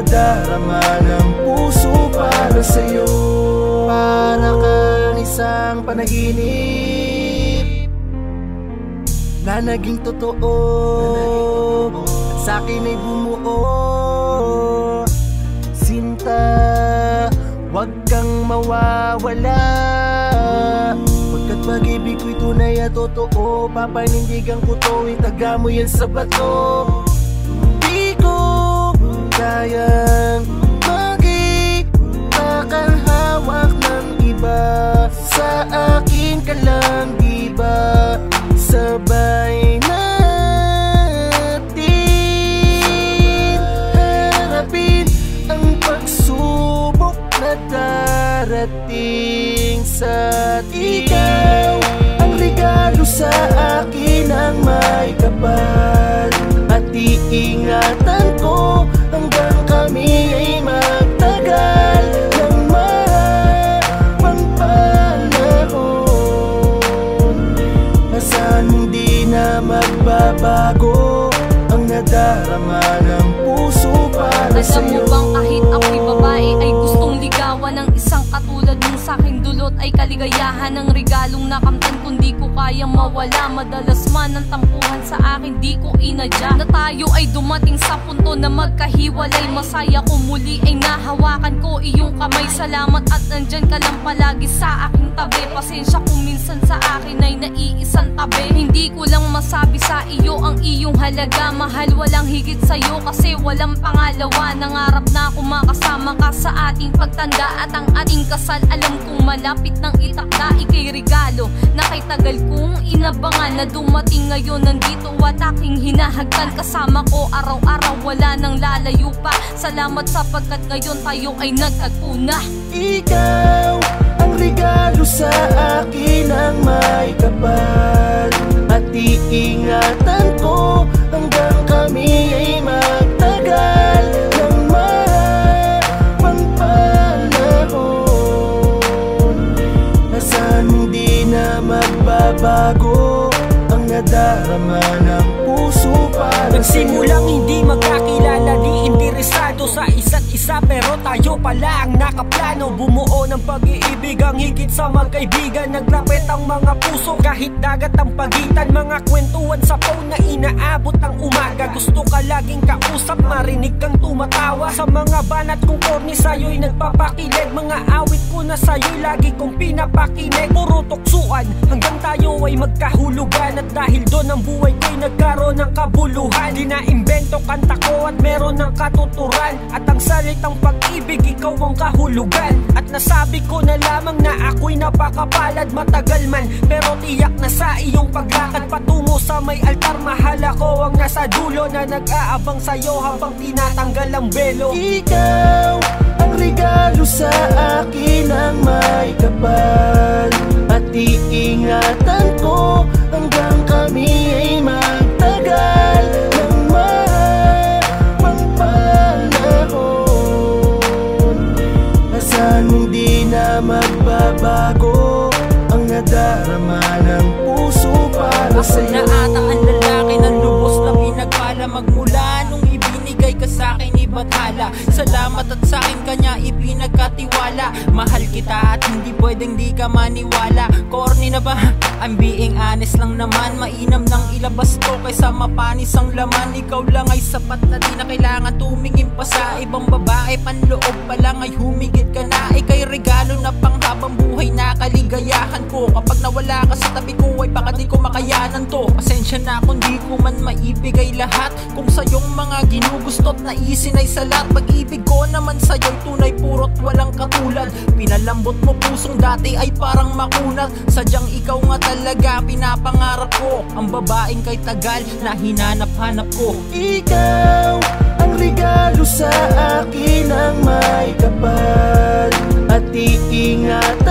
nadarama ng puso para sa'yo. Para kang isang panaginip na naging totoo, at sa'kin ay bumuo. Sinta, huwag kang mawawala, pagkat pag-ibig ko'y tunay at totoo. Papanindigan ko to, itaga mo yan sa bato. Di ko kayang makita kang hawak ng iba. Sa akin ka lang, diba? Sabay natin harapin ang pagsubok na darating sa ikaw. Ang regalo sa akin ang may kapal, at iingatan ko hanggang kami ay magtagal ng mahabang panahon. Asan hindi na magbabago ang nadarama ng puso para sa'yo. Alam mo bang kahit ako'y babae ay gustong ligawan ng isang katulad mong sa'king dulot ay kaligayahan ng regalong nakamtan kung di ko kayang mawala. Madalas man ang tampuhan sa akin di ko inadya, na tayo ay dumating sa punto na magkahiwalay. Masaya ko muli ay nahawakan ko iyong kamay. Salamat at nandyan ka lang palagi sa aking tabi. Pasensya kung minsan sa akin ay naiisang tabi. Hindi ko lang masabi sa iyo ang iyong halaga. Mahal, walang higit sa'yo kasi walang pangalawa. Nangarap na ako makasama ka sa ating pagtanda, at ang ating kasal alam kong malapit nang itakda. Ika'y regalo na kay tagal kong inabangan, na dumating ngayon nandito at aking hinahagkan. Kasama ko araw-araw, wala nang lalayo pa. Salamat sapagkat ngayon tayo ay nagtagpo na. Ikaw ang regalo sa akin ang may kapal, at iingatan ko hanggang kami ay magtagal ng mahabang panahon. Asan hindi na magbabago ang nadarama ng puso para sa'yo. Nagsimulang hindi magkakilala, di interesado sa isa't isa, pero tayo pala ang nakaplano. Bumuo ng pag-iibig ang higit sa magkaibigan. Naglapit ang mga puso kahit dagat ang pagitan. Mga kwentuhan sa phone na inaabot ng umaga. Gusto ka laging kausap, marinig kang tumatawa. Sa mga banat kong corny sa'yo'y nagpapakilig. Mga awit ko na sa'yo'y lagi kong pinapakinig. Puro tuksuan hanggang tayo ay magkahulugan, at dahil doon ang buhay ko'y nagkaroon ng kabuluhan. Di na imbento kanta ko at meron ng katuturan, at ang salitang pag-ibig ikaw ang kahulugan. At nasabi ko na lamang na ako'y napakapalad. Matagal man pero tiyak na sa iyong paglakad patungo sa may altar. Mahal ako ang nasa dulo na nag-aabang sa'yo habang tinatanggal ang belo. Ikaw ang regalo sa akin ang may kapal, at iingatan ko hanggang kami ay magtagal ng mahabang panahon. Asan hindi na magbabago ang nadarama ng puso para sa'yo. Ako na ata ang lalaki ng lubos na pinagpala, magmula nung ibinigay ka sa'kin ibathala. Salamat at sa'kin kanya ipinagkatiwala. Mahal kita at hindi pwedeng di ka maniwala. Corny na ba? I'm being honest lang naman. Mainam nang ilabas ko kaysa mapanis ang laman. Ikaw lang ay sapat na di na kailangan tumingin pa sa ibang babae. Panloob pa lang ay humigit ka na. Ika'y regalo na panghabang buhay na kaligayahan ko. Kapag nawala ka sa tabi ko ay baka di ko makayanan to. Pasensya na kung di ko man maibigay lahat. Kung sa'yong mga ginugusto't naisin ay salat. Pag-ibig ko naman sa'yo'y tunay, puro't walang katulad. Pinalambot mo pusong dati ay parang makunat. Sadyang ikaw nga talaga pinapangarap ko, ang babaeng kay tagal na hinanap-hanap ko. Ikaw ang regalo sa akin ang may kapal, at iingat